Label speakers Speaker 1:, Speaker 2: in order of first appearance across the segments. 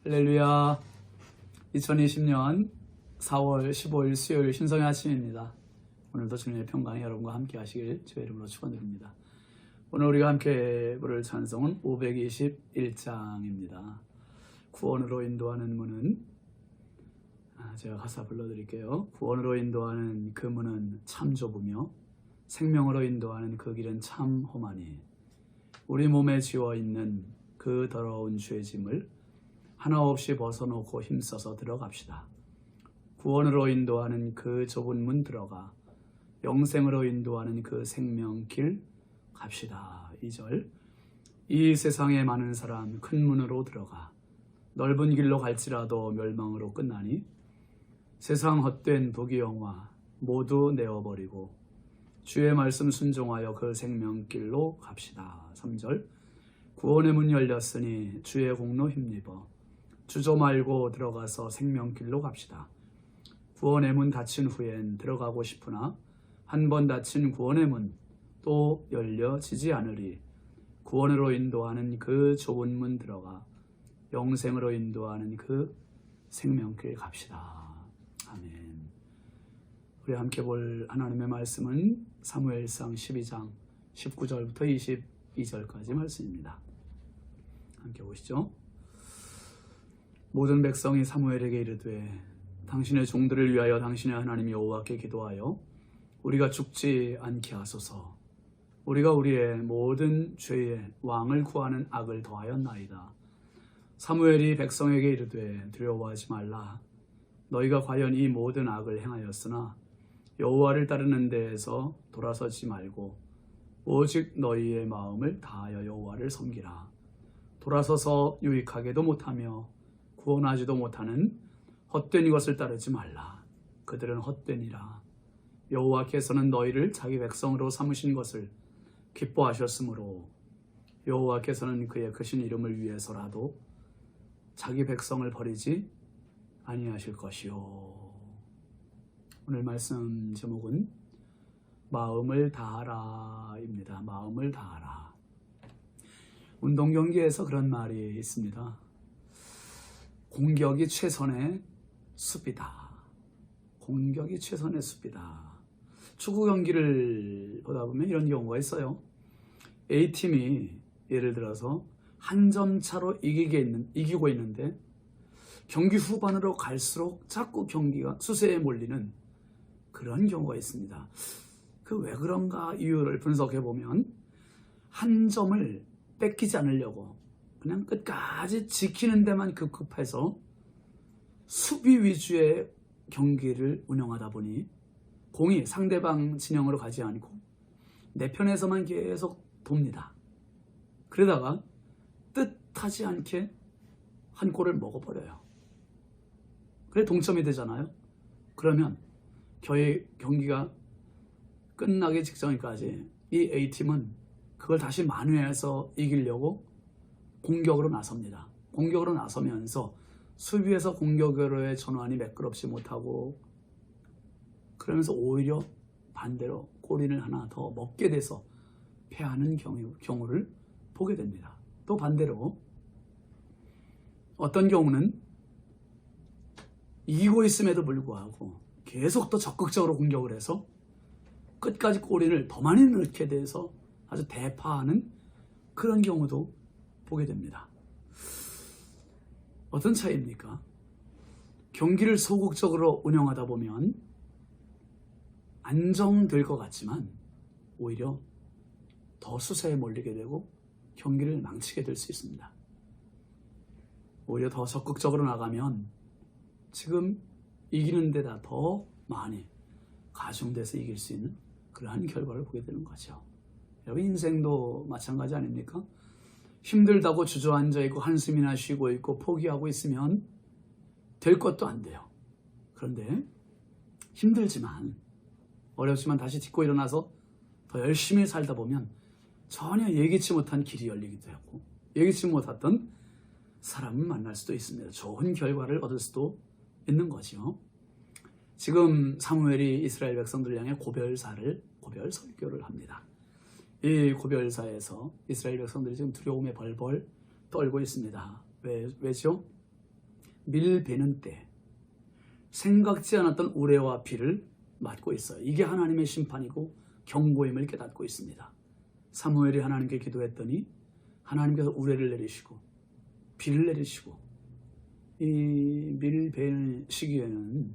Speaker 1: 할렐루야. 2020년 4월 15일 수요일 신성의 아침입니다. 오늘도 주님의 평강이 여러분과 함께 하시길 주의 이름으로 축원드립니다. 오늘 우리가 함께 부를 찬송은 521장입니다. 구원으로 인도하는 문은, 제가 가사 불러드릴게요. 구원으로 인도하는 그 문은 참 좁으며 생명으로 인도하는 그 길은 참 험하니 우리 몸에 지워있는 그 더러운 죄 짐을 하나 없이 벗어놓고 힘써서 들어갑시다. 구원으로 인도하는 그 좁은 문 들어가 영생으로 인도하는 그 생명길 갑시다. 2절. 이 세상에 많은 사람 큰 문으로 들어가 넓은 길로 갈지라도 멸망으로 끝나니 세상 헛된 부귀영화 모두 내어버리고 주의 말씀 순종하여 그 생명길로 갑시다. 3절. 구원의 문 열렸으니 주의 공로 힘입어 주저 말고 들어가서 생명길로 갑시다. 구원의 문 닫힌 후엔 들어가고 싶으나 한 번 닫힌 구원의 문 또 열려지지 않으리. 구원으로 인도하는 그 좁은 문 들어가 영생으로 인도하는 그 생명길 갑시다. 아멘. 우리 함께 볼 하나님의 말씀은 사무엘상 12장 19절부터 22절까지 말씀입니다. 함께 보시죠. 모든 백성이 사무엘에게 이르되 당신의 종들을 위하여 당신의 하나님 여호와께 기도하여 우리가 죽지 않게 하소서. 우리가 우리의 모든 죄에 왕을 구하는 악을 더하였나이다. 사무엘이 백성에게 이르되 두려워하지 말라. 너희가 과연 이 모든 악을 행하였으나 여호와를 따르는 데에서 돌아서지 말고 오직 너희의 마음을 다하여 여호와를 섬기라. 돌아서서 유익하게도 못하며 구원하지도 못하는 헛된 것을 따르지 말라. 그들은 헛되니라. 여호와께서는 너희를 자기 백성으로 삼으신 것을 기뻐하셨으므로 여호와께서는 그의 크신 이름을 위해서라도 자기 백성을 버리지 아니하실 것이요. 오늘 말씀 제목은 마음을 다하라입니다. 마음을 다하라. 운동 경기에서 그런 말이 있습니다. 공격이 최선의 수비다. 공격이 최선의 수비다. 축구 경기를 보다 보면 이런 경우가 있어요. A팀이 예를 들어서 한 점 차로 이기고 있는데 경기 후반으로 갈수록 자꾸 경기가 수세에 몰리는 그런 경우가 있습니다. 그 왜 그런가 이유를 분석해 보면 한 점을 뺏기지 않으려고 그냥 끝까지 지키는 데만 급급해서 수비 위주의 경기를 운영하다 보니 공이 상대방 진영으로 가지 않고 내 편에서만 계속 돕니다. 그러다가 뜻하지 않게 한 골을 먹어버려요. 그래 동점이 되잖아요. 그러면 경기가 끝나기 직전까지 이 A팀은 그걸 다시 만회해서 이기려고 공격으로 나섭니다. 공격으로 나서면서 수비에서 공격으로의 전환이 매끄럽지 못하고 그러면서 오히려 반대로 골인을 하나 더 먹게 돼서 패하는 경우를 보게 됩니다. 또 반대로 어떤 경우는 이기고 있음에도 불구하고 계속 더 적극적으로 공격을 해서 끝까지 골인을 더 많이 넣게 돼서 아주 대파하는 그런 경우도 보게 됩니다. 어떤 차이입니까? 경기를 소극적으로 운영하다 보면 안정될 것 같지만 오히려 더 수세에 몰리게 되고 경기를 망치게 될 수 있습니다. 오히려 더 적극적으로 나가면 지금 이기는 데다 더 많이 가중돼서 이길 수 있는 그러한 결과를 보게 되는 거죠. 여러분 인생도 마찬가지 아닙니까? 힘들다고 주저앉아 있고 한숨이나 쉬고 있고 포기하고 있으면 될 것도 안 돼요. 그런데 힘들지만 어렵지만 다시 딛고 일어나서 더 열심히 살다 보면 전혀 예기치 못한 길이 열리기도 하고 예기치 못했던 사람을 만날 수도 있습니다. 좋은 결과를 얻을 수도 있는 거죠. 지금 사무엘이 이스라엘 백성들을 향해 고별 설교를 합니다. 이 고별사에서 이스라엘 백성들이 지금 두려움에 벌벌 떨고 있습니다. 왜죠? 밀베는 때 생각지 않았던 우레와 비를 맞고 있어요. 이게 하나님의 심판이고 경고임을 깨닫고 있습니다. 사무엘이 하나님께 기도했더니 하나님께서 우레를 내리시고 비를 내리시고, 이 밀베는 시기에는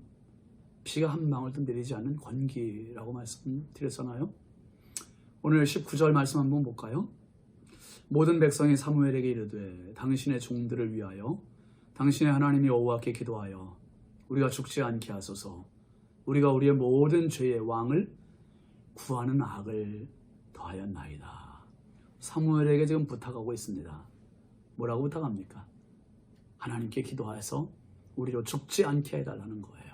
Speaker 1: 비가 한 방울도 내리지 않는 건기라고 말씀드렸잖아요. 오늘 19절 말씀 한번 볼까요? 모든 백성이 사무엘에게 이르되 당신의 종들을 위하여 당신의 하나님 여호와께 기도하여 우리가 죽지 않게 하소서. 우리가 우리의 모든 죄의 왕을 구하는 악을 더하였나이다. 사무엘에게 지금 부탁하고 있습니다. 뭐라고 부탁합니까? 하나님께 기도하여서 우리로 죽지 않게 해달라는 거예요.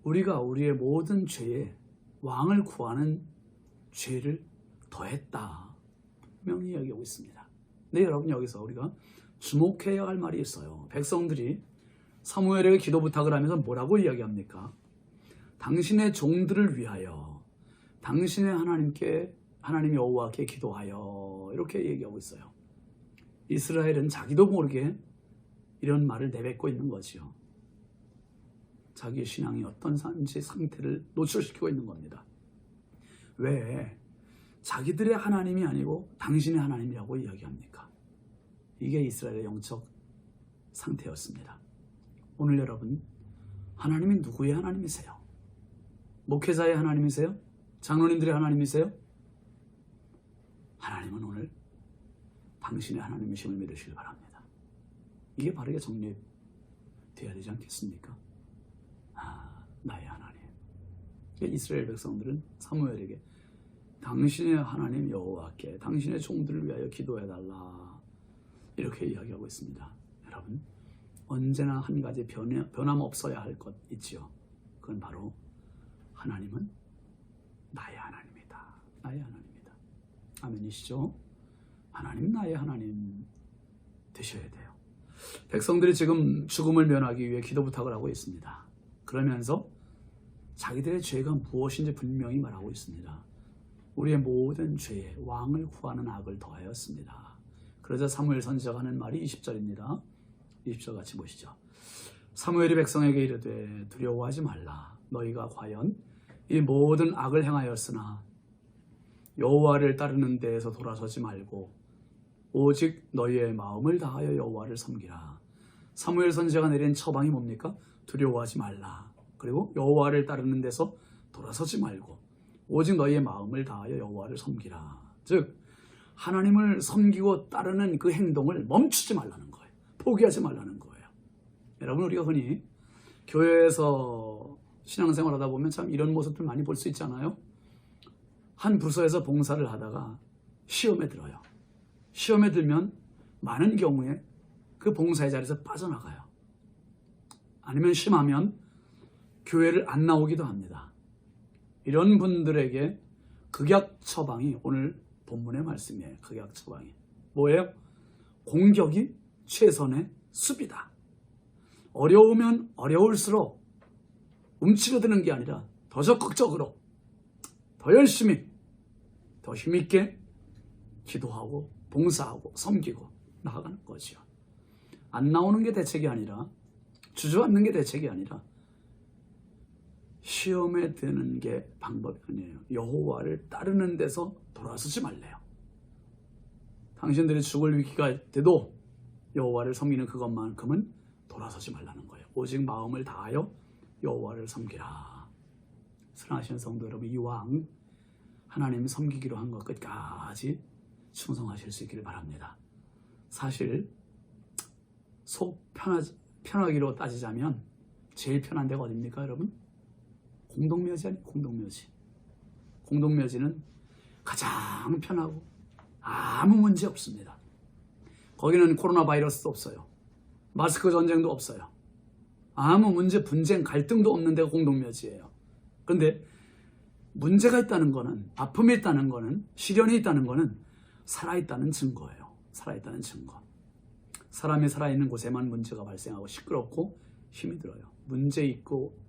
Speaker 1: 우리가 우리의 모든 죄의 왕을 구하는 죄를 더했다, 분명히 이야기하고 있습니다. 네, 여러분, 여기서 우리가 주목해야 할 말이 있어요. 백성들이 사무엘에게 기도 부탁을 하면서 뭐라고 이야기합니까? 당신의 종들을 위하여 당신의 하나님 여호와께 기도하여, 이렇게 얘기하고 있어요. 이스라엘은 자기도 모르게 이런 말을 내뱉고 있는 거지요. 자기의 신앙이 어떤 상태를 노출시키고 있는 겁니다. 왜 자기들의 하나님이 아니고 당신의 하나님이라고 이야기합니까? 이게 이스라엘의 영적 상태였습니다. 오늘 여러분, 하나님이 누구의 하나님이세요? 목회자의 하나님이세요? 장로님들의 하나님이세요? 하나님은 오늘 당신의 하나님이심을 믿으시길 바랍니다. 이게 바르게 정립되어야 되지 않겠습니까? 나의 하나님. 이스라엘 백성들은 사무엘에게 당신의 하나님 여호와께 당신의 종들을 위하여 기도해달라, 이렇게 이야기하고 있습니다. 여러분, 언제나 한 가지 변함없어야 할 것 있지요. 그건 바로 하나님은 나의 하나님이다. 나의 하나님이다. 아멘이시죠? 하나님, 나의 하나님 되셔야 돼요. 백성들이 지금 죽음을 면하기 위해 기도 부탁을 하고 있습니다. 그러면서 자기들의 죄가 무엇인지 분명히 말하고 있습니다. 우리의 모든 죄에 왕을 구하는 악을 더하였습니다. 그러자 사무엘 선지자가 하는 말이 20절입니다. 20절 같이 보시죠. 사무엘이 백성에게 이르되 두려워하지 말라. 너희가 과연 이 모든 악을 행하였으나 여호와를 따르는 데에서 돌아서지 말고 오직 너희의 마음을 다하여 여호와를 섬기라. 사무엘 선지자가 내린 처방이 뭡니까? 두려워하지 말라. 그리고 여호와를 따르는 데서 돌아서지 말고 오직 너희의 마음을 다하여 여호와를 섬기라. 즉 하나님을 섬기고 따르는 그 행동을 멈추지 말라는 거예요. 포기하지 말라는 거예요. 여러분, 우리가 흔히 교회에서 신앙생활 하다 보면 참 이런 모습들 많이 볼 수 있잖아요. 한 부서에서 봉사를 하다가 시험에 들어요. 시험에 들면 많은 경우에 그 봉사의 자리에서 빠져나가요. 아니면 심하면 교회를 안 나오기도 합니다. 이런 분들에게 극약 처방이 오늘 본문의 말씀이에요. 극약 처방이 뭐예요? 공격이 최선의 수비다. 어려우면 어려울수록 움츠러드는 게 아니라 더 적극적으로, 더 열심히, 더 힘있게 기도하고 봉사하고 섬기고 나아가는 거죠. 안 나오는 게 대책이 아니라, 주저앉는 게 대책이 아니라 시험에 드는 게 방법이 아니에요. 여호와를 따르는 데서 돌아서지 말래요. 당신들이 죽을 위기가 돼도 여호와를 섬기는 그것만큼은 돌아서지 말라는 거예요. 오직 마음을 다하여 여호와를 섬기라. 사랑하시는 성도 여러분, 이왕 하나님 섬기기로 한 것 끝까지 충성하실 수 있기를 바랍니다. 사실 속 편하기로 따지자면 제일 편한 데가 어딥니까, 여러분? 공동묘지 아니에요? 공동묘지. 공동묘지는 가장 편하고 아무 문제 없습니다. 거기는 코로나 바이러스도 없어요. 마스크 전쟁도 없어요. 아무 문제, 분쟁, 갈등도 없는 데가 공동묘지예요. 그런데 문제가 있다는 거는, 아픔이 있다는 거는, 시련이 있다는 거는 살아있다는 증거예요. 살아있다는 증거. 사람이 살아있는 곳에만 문제가 발생하고 시끄럽고 힘이 들어요. 문제 있고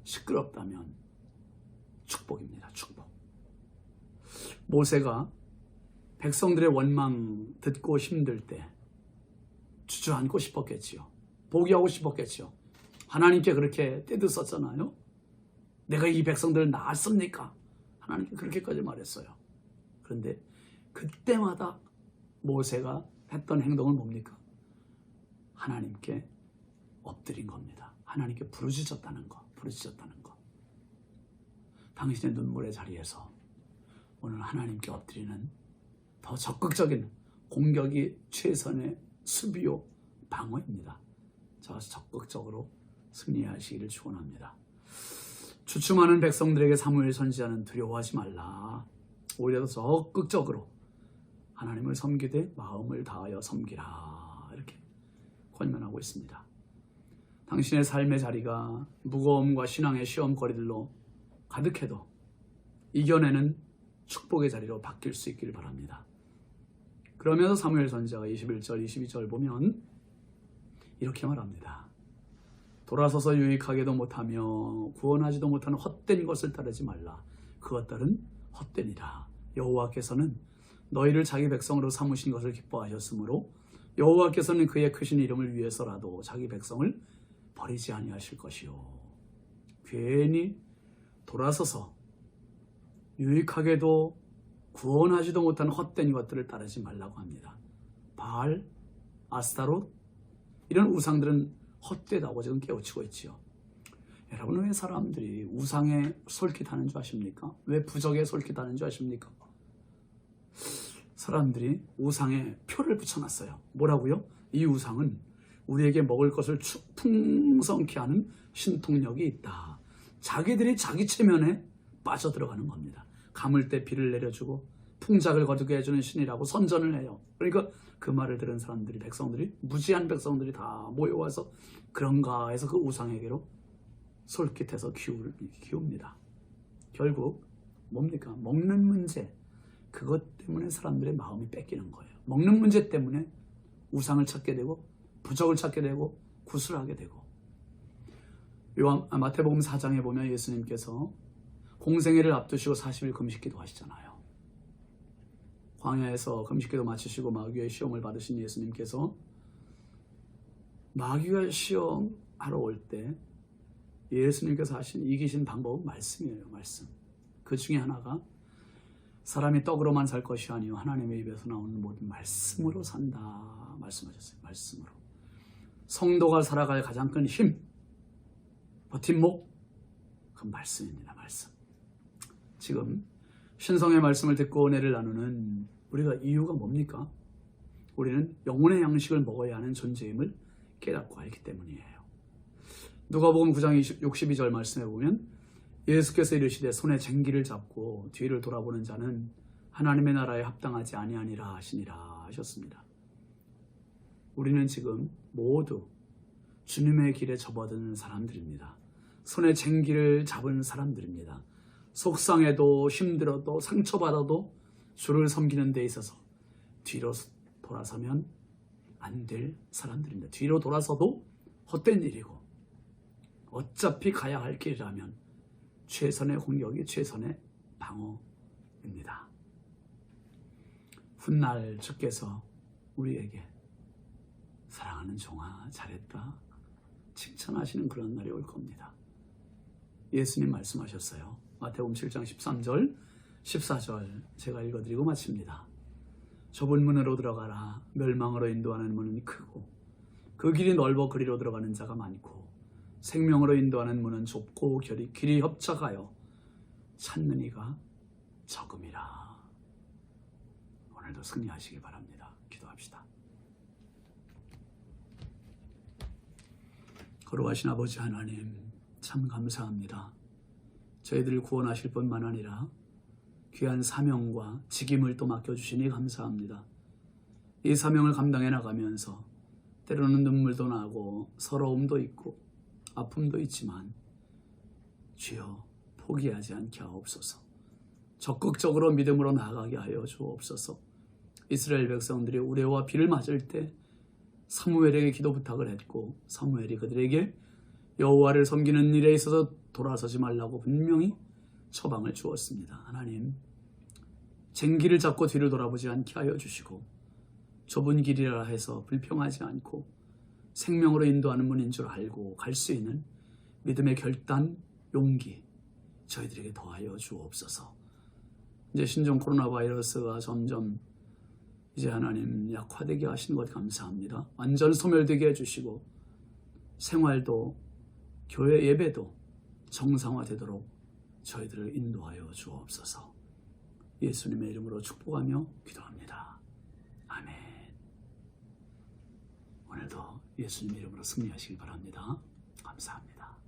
Speaker 1: 시끄럽다면 축복입니다. 축복. 모세가 백성들의 원망 듣고 힘들 때 주저앉고 싶었겠지요. 포기하고 싶었겠죠. 하나님께 그렇게 떼드었잖아요. 내가 이 백성들을 낳았습니까? 하나님께 그렇게까지 말했어요. 그런데 그때마다 모세가 했던 행동은 뭡니까? 하나님께 엎드린 겁니다. 하나님께 부르짖었다는 거. 당신의 눈물의 자리에서 오늘 하나님께 엎드리는 더 적극적인 공격이 최선의 수비요 방어입니다. 저와서 적극적으로 승리하시기를 축원합니다. 주춤하는 백성들에게 사무엘 선지자는 두려워하지 말라. 오히려 더 적극적으로 하나님을 섬기되 마음을 다하여 섬기라. 이렇게 권면하고 있습니다. 당신의 삶의 자리가 무거움과 신앙의 시험거리들로 가득해도 이겨내는 축복의 자리로 바뀔 수 있기를 바랍니다. 그러면서 사무엘 선지자가 21절, 22절 보면 이렇게 말합니다. 돌아서서 유익하게도 못하며 구원하지도 못하는 헛된 것을 따르지 말라. 그것들은 헛되니라. 여호와께서는 너희를 자기 백성으로 삼으신 것을 기뻐하셨으므로 여호와께서는 그의 크신 이름을 위해서라도 자기 백성을 버리지 아니하실 것이요. 괜히 돌아서서 유익하게도 구원하지도 못하는 헛된 것들을 따르지 말라고 합니다. 바알, 아스타롯 이런 우상들은 헛되다고 지금 깨우치고 있지요. 여러분, 왜 사람들이 우상에 솔깃하는 줄 아십니까? 왜 부적에 솔깃하는 줄 아십니까? 사람들이 우상에 표를 붙여놨어요. 뭐라고요? 이 우상은 우리에게 먹을 것을 풍성케 하는 신통력이 있다. 자기들이 자기 체면에 빠져들어가는 겁니다. 가물 때 비를 내려주고 풍작을 거두게 해주는 신이라고 선전을 해요. 그러니까 그 말을 들은 사람들이, 백성들이, 무지한 백성들이 다 모여와서 그런가 해서 그 우상에게로 솔깃해서 기웁니다. 결국 뭡니까? 먹는 문제, 그것 때문에 사람들의 마음이 뺏기는 거예요. 먹는 문제 때문에 우상을 찾게 되고 부적을 찾게 되고 구슬하게 되고. 마태복음 4장에 보면 예수님께서 공생애를 앞두시고 40일 금식기도 하시잖아요. 광야에서 금식기도 마치시고 마귀의 시험을 받으신 예수님께서 마귀가 시험하러 올 때 예수님께서 하신 이기신 방법은 말씀이에요. 말씀. 그 중에 하나가 사람이 떡으로만 살 것이 아니요 하나님의 입에서 나오는 모든 말씀으로 산다 말씀하셨어요. 말씀으로. 성도가 살아갈 가장 큰 힘, 버팀목, 그 말씀입니다. 말씀. 지금 신성의 말씀을 듣고 은혜를 나누는 우리가 이유가 뭡니까? 우리는 영혼의 양식을 먹어야 하는 존재임을 깨닫고 알기 때문이에요. 누가복음 9장 62절 말씀에 보면 예수께서 이르시되 손에 쟁기를 잡고 뒤를 돌아보는 자는 하나님의 나라에 합당하지 아니하니라 하시니라 하셨습니다. 우리는 지금 모두 주님의 길에 접어드는 사람들입니다. 손에 쟁기를 잡은 사람들입니다. 속상해도 힘들어도 상처받아도 주를 섬기는 데 있어서 뒤로 돌아서면 안 될 사람들입니다. 뒤로 돌아서도 헛된 일이고 어차피 가야 할 길이라면 최선의 공격이 최선의 방어입니다. 훗날 주께서 우리에게 사랑하는 종아 잘했다 칭찬하시는 그런 날이 올 겁니다. 예수님 말씀하셨어요. 마태복음 7장 13절 14절 제가 읽어드리고 마칩니다. 좁은 문으로 들어가라. 멸망으로 인도하는 문은 크고 그 길이 넓어 그리로 들어가는 자가 많고 생명으로 인도하는 문은 좁고 길이 협착하여 찾는 이가 적음이라. 오늘도 승리하시기 바랍니다. 기도합시다. 거룩하신 아버지 하나님, 참 감사합니다. 저희들을 구원하실 뿐만 아니라 귀한 사명과 직임을 또 맡겨주시니 감사합니다. 이 사명을 감당해 나가면서 때로는 눈물도 나고 서러움도 있고 아픔도 있지만 주여 포기하지 않게 하옵소서. 적극적으로 믿음으로 나아가게 하여 주옵소서. 이스라엘 백성들이 우레와 비를 맞을 때 사무엘에게 기도 부탁을 했고 사무엘이 그들에게 여호와를 섬기는 일에 있어서 돌아서지 말라고 분명히 처방을 주었습니다. 하나님, 쟁기를 잡고 뒤를 돌아보지 않게 하여 주시고 좁은 길이라 해서 불평하지 않고 생명으로 인도하는 문인 줄 알고 갈 수 있는 믿음의 결단, 용기 저희들에게 더하여 주옵소서. 이제 신종 코로나 바이러스가 점점 이제 하나님 약화되게 하시는 것 감사합니다. 완전 소멸되게 해주시고 생활도 교회 예배도 정상화되도록 저희들을 인도하여 주옵소서. 예수님의 이름으로 축복하며 기도합니다. 아멘. 오늘도 예수님의 이름으로 승리하시길 바랍니다. 감사합니다.